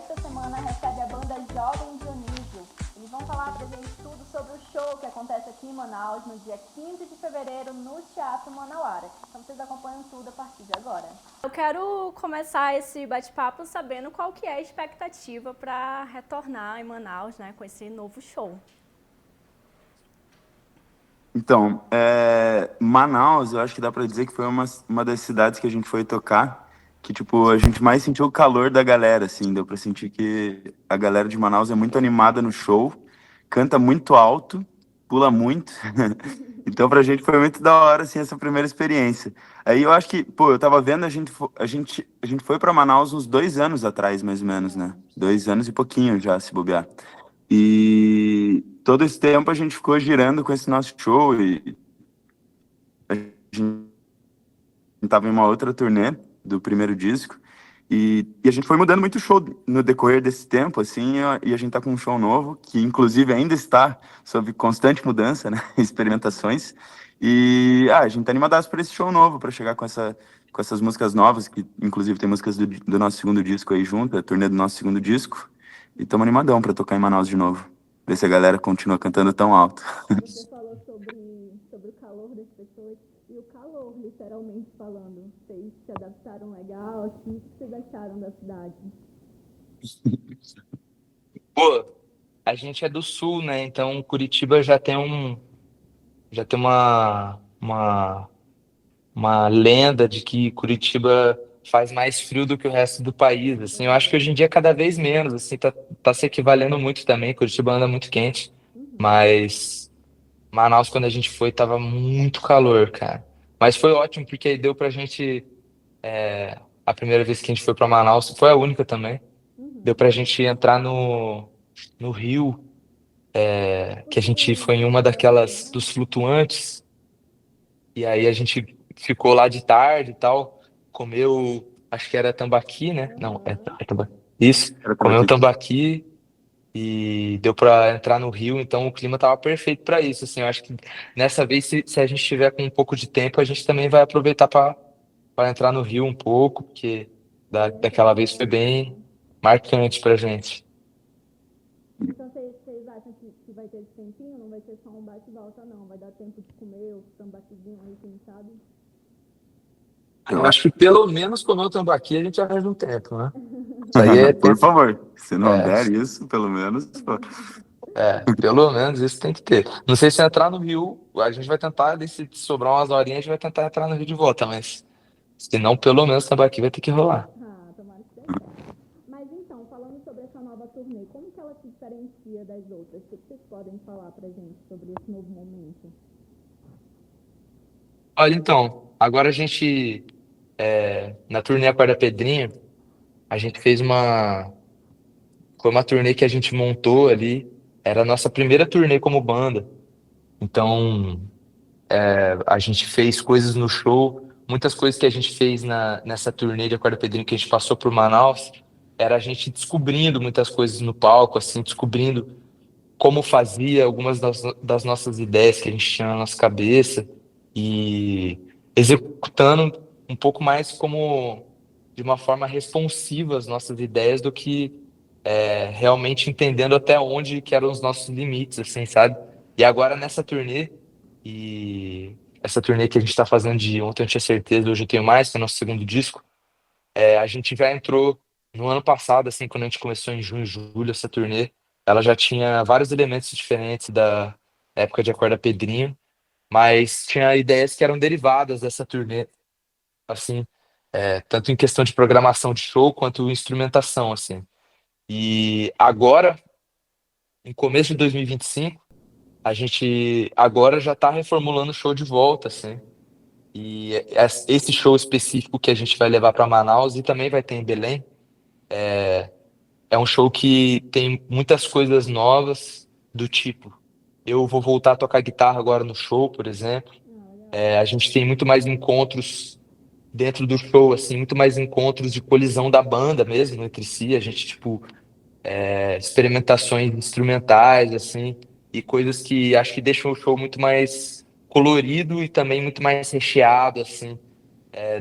esta semana recebe a banda Jovem Dionísio. Eles vão falar pra gente tudo sobre o show que acontece aqui em Manaus no dia 15 de fevereiro no Teatro Manauara. Então vocês acompanham tudo a partir de agora. Eu quero começar esse bate-papo sabendo qual que é a expectativa para retornar em Manaus, né, com esse novo show. Então, Manaus, eu acho que dá pra dizer que foi uma das cidades que a gente foi tocar, que, tipo, a gente mais sentiu o calor da galera, assim, deu pra sentir que a galera de Manaus é muito animada no show, canta muito alto, pula muito, então pra gente foi muito da hora, assim, essa primeira experiência. Aí eu acho que, pô, eu tava vendo, a gente foi pra Manaus uns 2 anos atrás, mais ou menos, né? 2 anos e pouquinho já, se bobear. E todo esse tempo a gente ficou girando com esse nosso show e a gente estava em uma outra turnê do primeiro disco e a gente foi mudando muito o show no decorrer desse tempo, assim, e a gente tá com um show novo que inclusive ainda está sob constante mudança, né? Experimentações. E a gente tá animadaço para esse show novo, para chegar com essas músicas novas, que inclusive tem músicas do nosso segundo disco aí junto, a turnê do nosso segundo disco. E estamos animadão para tocar em Manaus de novo. Ver se a galera continua cantando tão alto. Você falou sobre o calor das pessoas e o calor, literalmente falando. Vocês se adaptaram legal aqui? O que vocês acharam da cidade? Pô, a gente é do sul, né? Então Curitiba já tem uma lenda de que Curitiba faz mais frio do que o resto do país, assim. Eu acho que hoje em dia é cada vez menos, assim, tá se equivalendo muito também. Curitiba anda muito quente, mas Manaus, quando a gente foi, tava muito calor, cara. Mas foi ótimo, porque aí deu pra gente, a primeira vez que a gente foi pra Manaus, foi a única também, deu pra gente entrar no rio, que a gente foi em uma daquelas dos flutuantes, e aí a gente ficou lá de tarde e tal, comeu, acho que era tambaqui, né? Não, é tambaqui. Isso, Era tudo comeu aqui. tambaqui e deu pra entrar no rio, então o clima tava perfeito pra isso, assim, eu acho que nessa vez, se a gente tiver com um pouco de tempo, a gente também vai aproveitar para entrar no rio um pouco, porque daquela vez foi bem marcante pra gente. Então vocês acham que vai ter esse tempinho? Não vai ser só um bate e volta, não? Vai dar tempo de comer o tambaquizinho aí, quem sabe? Eu acho que pelo menos comer o tambaqui a gente arranja um tempo, né? Isso aí Por favor, se não é, der isso, pelo menos, pô. pelo menos isso tem que ter. Não sei se entrar no Rio, a gente vai tentar, ali, se sobrar umas horinhas, a gente vai tentar entrar no Rio de volta, mas se não, pelo menos o tambaqui vai ter que rolar. Ah, tomara que seja. Mas então, falando sobre essa nova turnê, como que ela se diferencia das outras? O que vocês podem falar pra gente sobre esse novo momento? Olha, então, agora a gente, na turnê Acorda Pedrinha, a gente foi uma turnê que a gente montou ali, era a nossa primeira turnê como banda. Então, a gente fez coisas no show, muitas coisas que a gente fez nessa turnê de Acorda Pedrinho que a gente passou por Manaus, era a gente descobrindo muitas coisas no palco, assim, descobrindo como fazia algumas das nossas ideias que a gente tinha na nossa cabeça e executando um pouco mais como de uma forma responsiva as nossas ideias do que realmente entendendo até onde que eram os nossos limites, assim, sabe? E agora nessa turnê, e essa turnê que a gente tá fazendo de Ontem Eu Tinha Certeza, Hoje Eu Tenho Mais, que é o nosso segundo disco, a gente já entrou no ano passado, assim, quando a gente começou em junho, julho, essa turnê, ela já tinha vários elementos diferentes da época de Acorda Pedrinho, mas tinha ideias que eram derivadas dessa turnê, assim, tanto em questão de programação de show quanto instrumentação, assim. E agora, em começo de 2025, a gente agora já está reformulando o show de volta, assim. E esse show específico que a gente vai levar para Manaus e também vai ter em Belém, é um show que tem muitas coisas novas do tipo. Eu vou voltar a tocar guitarra agora no show, por exemplo. A gente tem muito mais encontros dentro do show, assim, muito mais encontros de colisão da banda mesmo entre si. A gente, tipo, experimentações instrumentais, assim, e coisas que acho que deixam o show muito mais colorido e também muito mais recheado, assim,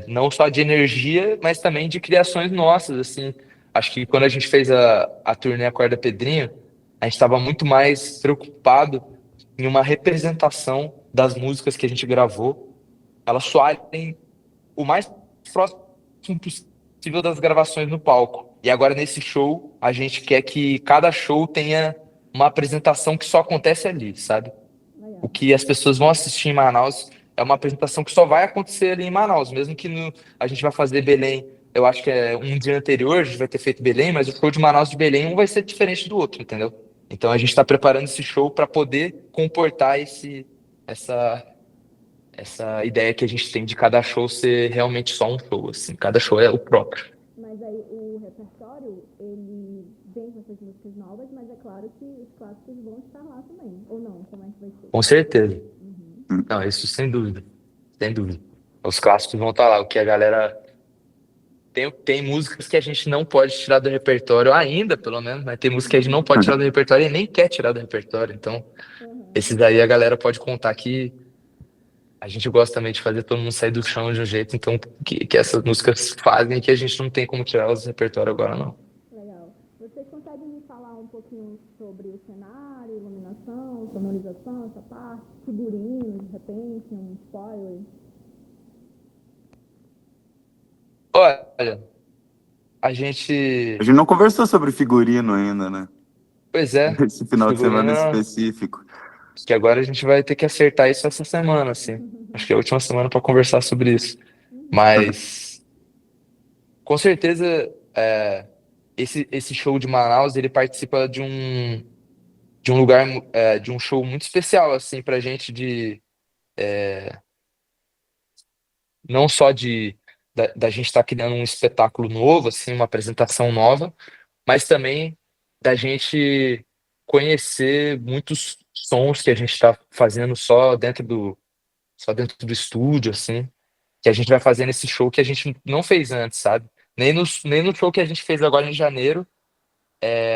não só de energia, mas também de criações nossas, assim. Acho que quando a gente fez a turnê Acorda Pedrinho, a gente estava muito mais preocupado em uma representação das músicas que a gente gravou, elas soarem o mais próximo possível das gravações no palco. E agora nesse show, a gente quer que cada show tenha uma apresentação que só acontece ali, sabe? O Legal. que as pessoas vão assistir em Manaus é uma apresentação que só vai acontecer ali em Manaus, mesmo que a gente vai fazer Belém. Eu acho que é um dia anterior, a gente vai ter feito Belém, mas o show de Manaus de Belém um vai ser diferente do outro, entendeu? Então a gente está preparando esse show para poder comportar essa, essa ideia que a gente tem de cada show ser realmente só um show, assim. Cada show é o próprio. Mas aí o repertório, ele vem com essas músicas novas, mas é claro que os clássicos vão estar lá também. Ou não? Como é que vai ser? Com certeza. Uhum. Não, isso sem dúvida. Sem dúvida. Os clássicos vão estar lá. O que a galera. Tem músicas que a gente não pode tirar do repertório ainda, pelo menos, mas tem músicas que a gente não pode tirar do repertório e nem quer tirar do repertório. Então, Uhum. esses daí a galera pode contar que a gente gosta também de fazer todo mundo sair do chão de um jeito, então, que essas músicas fazem que a gente não tem como tirar os do repertório agora, não. Legal. Vocês conseguem me falar um pouquinho sobre o cenário, iluminação, sonorização, essa parte? Figurinos, de repente, um spoiler? Olha, a A gente. gente não conversou sobre figurino ainda, né? Pois é, Esse final de semana figurino. específico. Acho que agora a gente vai ter que acertar isso essa semana, assim. Acho que é a última semana para conversar sobre isso. Mas, com certeza, esse show de Manaus, ele participa de um lugar, de um show muito especial, assim, pra gente, não só da gente estar criando um espetáculo novo, assim, uma apresentação nova, mas também da gente conhecer muitos sons que a gente está fazendo só dentro do estúdio, assim, que a gente vai fazer nesse show que a gente não fez antes, sabe? Nem no show que a gente fez agora em janeiro,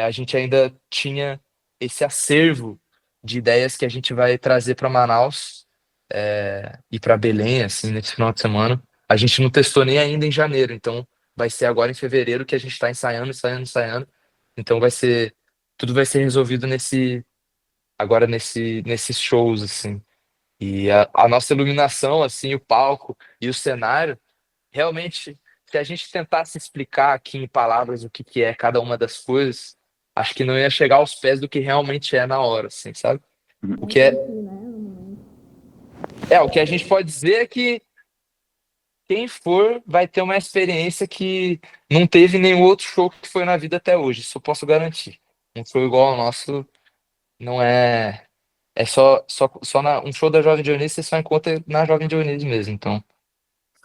a gente ainda tinha esse acervo de ideias que a gente vai trazer para Manaus, e para Belém, assim, nesse final de semana. A gente não testou nem ainda em janeiro, então vai ser agora em fevereiro que a gente está ensaiando, ensaiando, ensaiando. Então tudo vai ser resolvido agora nesses shows, assim. E a nossa iluminação, assim, o palco e o cenário, realmente, se a gente tentasse explicar aqui em palavras o que que é cada uma das coisas, acho que não ia chegar aos pés do que realmente é na hora, assim, sabe? O Vai que é, sentir, né, no momento. o que a gente pode dizer é que quem for vai ter uma experiência que não teve nenhum outro show que foi na vida até hoje, isso eu posso garantir. Um show igual ao nosso não é. É um show da Jovem Dionísio, você só encontra na Jovem Dionísio mesmo, então.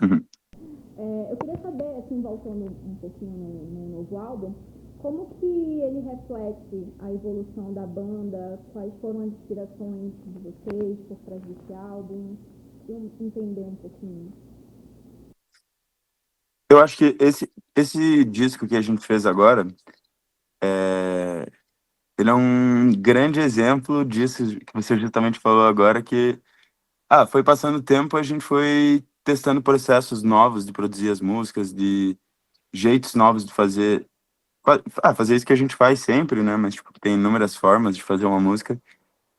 Eu queria saber, assim, voltando um pouquinho no novo álbum, como que ele reflete a evolução da banda, quais foram as inspirações de vocês por trás desse álbum, queria entender um pouquinho. Eu acho que esse disco que a gente fez agora, é, ele é um grande exemplo disso que você justamente falou agora, que foi passando o tempo, a gente foi testando processos novos de produzir as músicas, de jeitos novos de fazer isso que a gente faz sempre, né? Mas tipo, tem inúmeras formas de fazer uma música.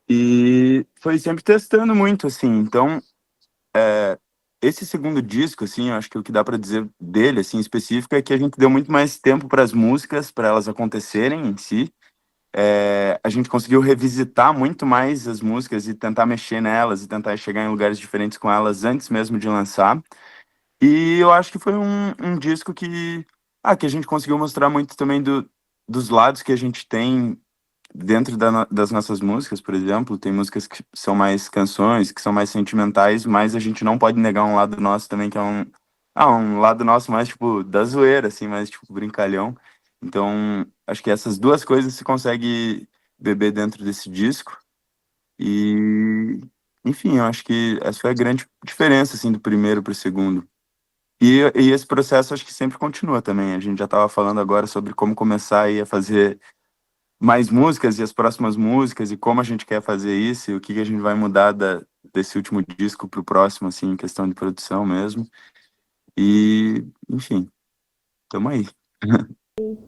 E foi sempre testando muito, assim. Então, esse segundo disco, assim, eu acho que o que dá para dizer dele, assim, em específico, é que a gente deu muito mais tempo para as músicas, para elas acontecerem em si. A gente conseguiu revisitar muito mais as músicas e tentar mexer nelas e tentar chegar em lugares diferentes com elas antes mesmo de lançar. E eu acho que foi um disco que a gente conseguiu mostrar muito também dos lados que a gente tem dentro das nossas músicas, por exemplo. Tem músicas que são mais canções, que são mais sentimentais, mas a gente não pode negar um lado nosso também, que é um lado nosso mais, tipo, da zoeira, assim, mais, tipo, brincalhão. Então, acho que essas duas coisas se consegue beber dentro desse disco. E, enfim, eu acho que essa foi a grande diferença, assim, do primeiro para o segundo. E esse processo acho que sempre continua também. A gente já estava falando agora sobre como começar aí a fazer mais músicas e as próximas músicas e como a gente quer fazer isso e o que que a gente vai mudar desse último disco para o próximo, assim, em questão de produção mesmo. E, enfim, tamo aí.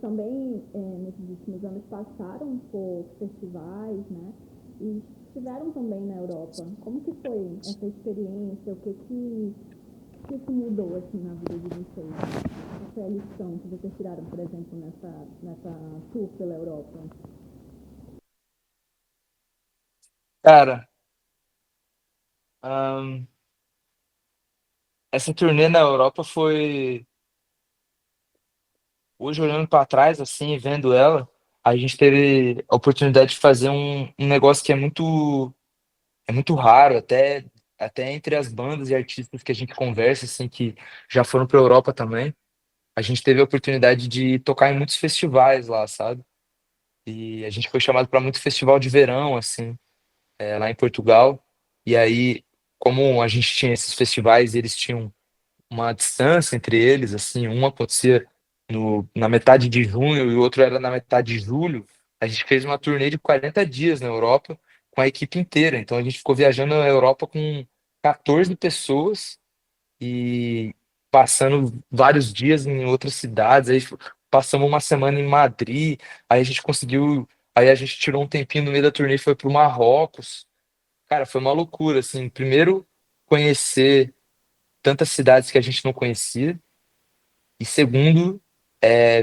Também, nesses últimos anos, passaram por festivais, né? E estiveram também na Europa. Como que foi essa experiência? O que mudou, assim, na vida de vocês? Qual foi a lição que vocês tiraram, por exemplo, nessa tour pela Europa? Cara, ahn, essa turnê na Europa foi. Hoje, olhando para trás, assim, vendo ela, a gente teve a oportunidade de fazer um negócio que é muito raro, até entre as bandas e artistas que a gente conversa, assim, que já foram para Europa também. A gente teve a oportunidade de tocar em muitos festivais lá, sabe? E a gente foi chamado para muito festival de verão, assim, lá em Portugal. E aí, como a gente tinha esses festivais, eles tinham uma distância entre eles, assim, um acontecia na metade de junho e o outro era na metade de julho. A gente fez uma turnê de 40 dias na Europa com a equipe inteira. Então a gente ficou viajando na Europa com 14 pessoas e passando vários dias em outras cidades. Aí passamos uma semana em Madrid, aí a gente conseguiu, aí a gente tirou um tempinho no meio da turnê e foi para o Marrocos. Cara, foi uma loucura, assim. Primeiro, conhecer tantas cidades que a gente não conhecia. E segundo,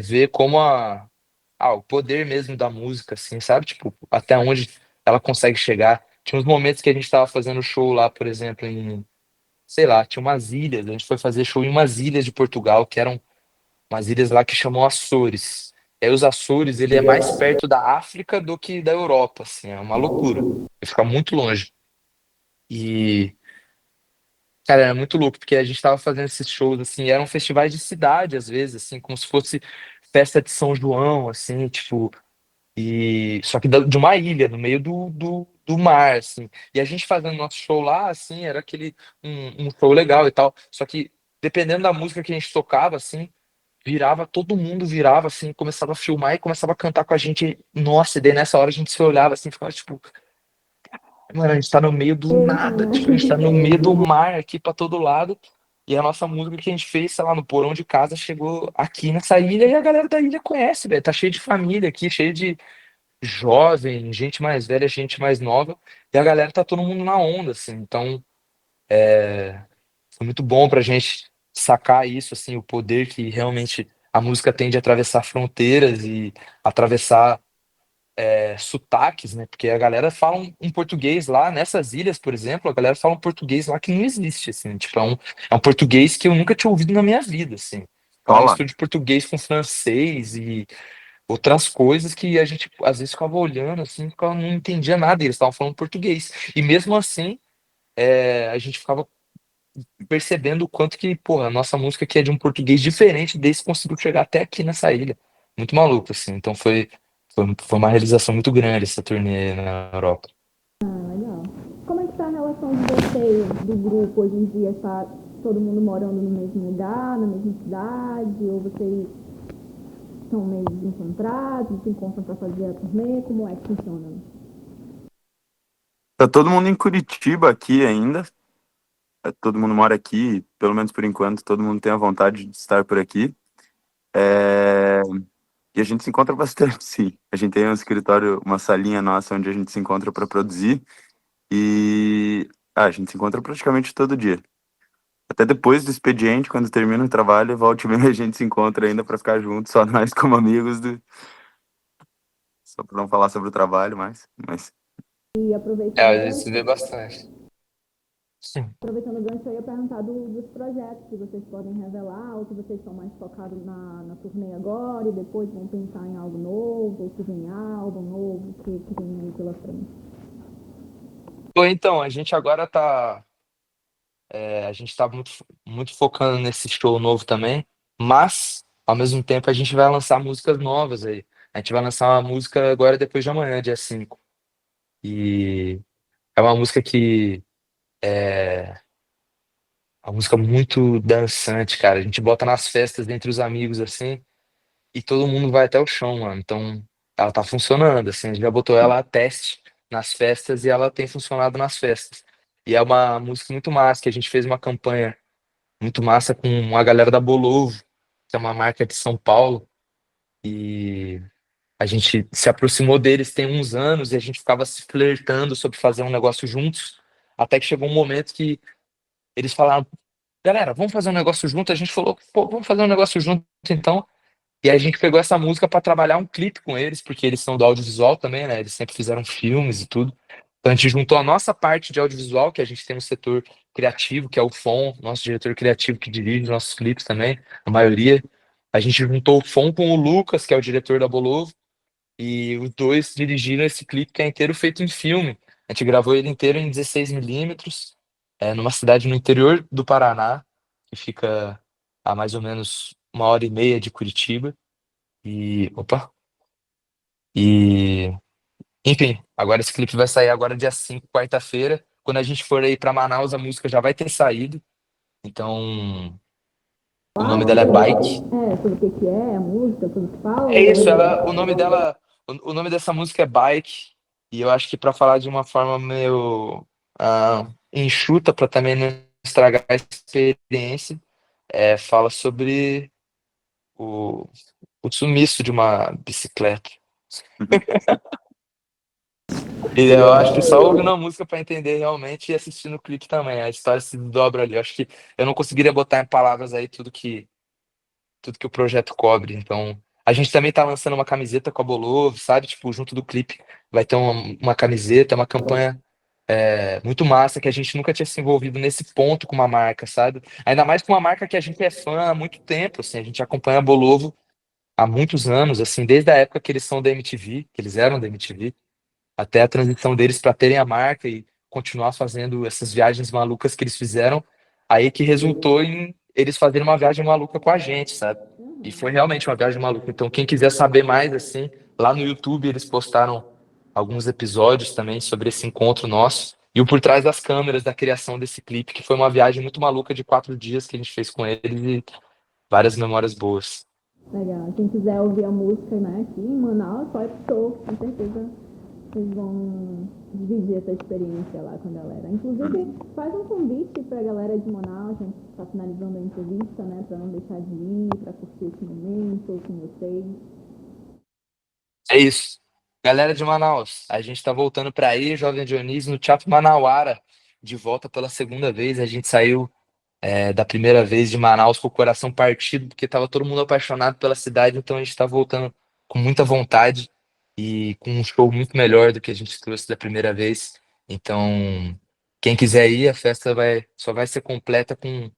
ver como o poder mesmo da música, assim, sabe? Tipo, até onde ela consegue chegar. Tinha uns momentos que a gente tava fazendo show lá, por exemplo, sei lá, tinha umas ilhas. A gente foi fazer show em umas ilhas de Portugal, que eram umas ilhas lá que chamam Açores. E aí os Açores, ele é mais perto da África do que da Europa, assim, é uma loucura. Ele fica muito longe. E cara, era muito louco, porque a gente tava fazendo esses shows, assim, eram festivais de cidade, às vezes, assim, como se fosse festa de São João, assim, tipo, e só que de uma ilha, no meio do mar, assim. E a gente fazendo nosso show lá, assim, era um show legal e tal. Só que, dependendo da música que a gente tocava, assim, virava, todo mundo virava, assim, começava a filmar e começava a cantar com a gente. Nossa, e daí nessa hora a gente se olhava, assim, ficava, tipo, mano, a gente tá no meio do nada, tipo, a gente tá no meio do mar aqui pra todo lado. E a nossa música que a gente fez, sei lá, no porão de casa, chegou aqui nessa ilha e a galera da ilha conhece, velho. Tá cheio de família aqui, cheio de jovem, gente mais velha, gente mais nova. E a galera tá todo mundo na onda, assim. Então, foi muito bom pra gente sacar isso, assim, o poder que realmente a música tem de atravessar fronteiras e atravessar sotaques, né? Porque a galera fala um português lá, nessas ilhas, por exemplo, a galera fala um português lá que não existe, assim, tipo, é um português que eu nunca tinha ouvido na minha vida, assim. É uma Rola. mistura de português com francês e outras coisas que a gente, às vezes, ficava olhando, assim, ficava, não entendia nada, e eles estavam falando português. E mesmo assim, a gente ficava percebendo o quanto que, porra, a nossa música aqui é de um português diferente desse conseguiu chegar até aqui nessa ilha. Muito maluco, assim. Então foi uma realização muito grande essa turnê na Europa. Legal. Como é que tá a relação de vocês, do grupo, hoje em dia? Está todo mundo morando no mesmo lugar, na mesma cidade? Ou vocês são meio desencontrados, se encontram para fazer a turnê? Como é que funciona? Tá todo mundo em Curitiba aqui ainda. Todo mundo mora aqui, pelo menos por enquanto, todo mundo tem a vontade de estar por aqui. É, E a gente se encontra bastante, sim. A gente tem um escritório, uma salinha nossa onde a gente se encontra para produzir e a gente se encontra praticamente todo dia. Até depois do expediente, quando termina o trabalho, volta e meia a gente se encontra ainda para ficar junto, só nós como amigos, só para não falar sobre o trabalho mais. E É, aproveitando a o gente se gancho, vê bastante. Sim. eu ia perguntar dos projetos que vocês podem revelar, ou se vocês estão mais focados na turnê agora e depois vão pensar em algo novo, ou se vem álbum novo que vem aí pela frente. Bom, então, a gente tá muito focando nesse show novo também, mas, ao mesmo tempo, a gente vai lançar músicas novas aí. A gente vai lançar uma música agora depois de amanhã, dia 5. E é uma música que uma música muito dançante, cara. A gente bota nas festas entre os amigos assim e todo mundo vai até o chão, mano. Então, ela tá funcionando, assim. A gente já botou ela a teste nas festas e ela tem funcionado nas festas. E é uma música muito massa, que a gente fez uma campanha muito massa com a galera da Bolovo, que é uma marca de São Paulo. e a gente se aproximou deles tem uns anos e a gente ficava se flertando sobre fazer um negócio juntos, até que chegou um momento que eles falaram, galera, vamos fazer um negócio junto. A gente falou, pô, vamos fazer um negócio junto então. E aí a gente pegou essa música para trabalhar um clipe com eles, porque eles são do audiovisual também, né? Eles sempre fizeram filmes e tudo. Então a gente juntou a nossa parte de audiovisual, que a gente tem um setor criativo, que é o Fon, nosso diretor criativo que dirige os nossos clipes também, a maioria. A gente juntou o Fon com o Lucas, que é o diretor da Bolovo, e os dois dirigiram esse clipe que é inteiro feito em filme. A gente gravou ele inteiro em 16 mm, numa cidade no interior do Paraná, que fica a mais ou menos 1h30 de Curitiba. E, opa, e, enfim, agora esse clipe vai sair agora dia 5, quarta-feira. Quando a gente for aí pra Manaus, a música já vai ter saído. Então, o nome dela é Bike. Sobre o que é a música, sobre o que fala. É isso, o nome dela, o nome dessa música é Bike. E eu acho que pra falar de uma forma meio enxuta, pra também não estragar a experiência, fala sobre o, o sumiço de uma bicicleta. E eu acho que só ouvindo a música pra entender realmente e assistindo o clipe também. A história se dobra ali. Eu acho que eu não conseguiria botar em palavras aí tudo que o projeto cobre. Então, a gente também tá lançando uma camiseta com a Bolov, sabe? Tipo, junto do clipe vai ter uma camiseta, uma campanha muito massa que a gente nunca tinha se envolvido nesse ponto com uma marca, sabe? Ainda mais com uma marca que a gente é fã há muito tempo, assim, a gente acompanha a Bolovo há muitos anos, assim, desde a época que eles são da MTV, que eles eram da MTV, até a transição deles para terem a marca e continuar fazendo essas viagens malucas que eles fizeram, aí que resultou em eles fazerem uma viagem maluca com a gente, sabe? E foi realmente uma viagem maluca. Então, quem quiser saber mais, assim, lá no YouTube eles postaram alguns episódios também sobre esse encontro nosso e o por trás das câmeras da criação desse clipe, que foi uma viagem muito maluca de 4 dias que a gente fez com eles e várias memórias boas. Legal. Quem quiser ouvir a música, né, aqui em Manaus, pode show, com certeza vocês vão dividir essa experiência lá com a galera. Inclusive, faz um convite pra galera de Manaus, a gente tá finalizando a entrevista, né, pra não deixar de ir, pra curtir esse momento com vocês. É isso. Galera de Manaus, a gente tá voltando para aí, Jovem Dionísio, no Teatro Manauara, de volta pela segunda vez. A gente saiu da primeira vez de Manaus com o coração partido, porque tava todo mundo apaixonado pela cidade, então a gente tá voltando com muita vontade e com um show muito melhor do que a gente trouxe da primeira vez. Então, quem quiser ir, a festa só vai ser completa com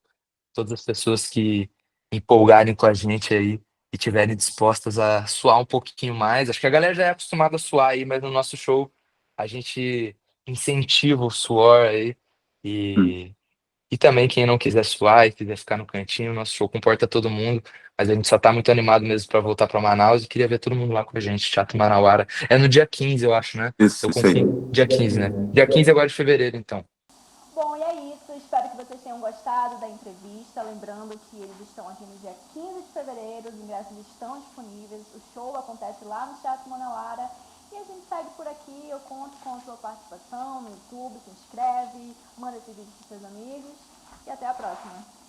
todas as pessoas que empolgarem com a gente aí e tiverem dispostas a suar um pouquinho mais. Acho que a galera já é acostumada a suar aí, mas no nosso show a gente incentiva o suor aí. E, e também quem não quiser suar e quiser ficar no cantinho, nosso show comporta todo mundo. Mas a gente só tá muito animado mesmo para voltar para Manaus e queria ver todo mundo lá com a gente, Teatro Manauara. É no dia 15, eu acho, né? Eu Isso aí. confundo. Dia 15, né? Dia 15 agora de fevereiro, então. Bom, e é isso. Espero que vocês tenham gostado da entrevista. Lembrando que eles estão aqui no dia 15 de fevereiro, os ingressos estão disponíveis. O show acontece lá no Teatro Manauara. E a gente segue por aqui. Eu conto com a sua participação no YouTube. Se inscreve, manda esse vídeo para seus amigos. E até a próxima.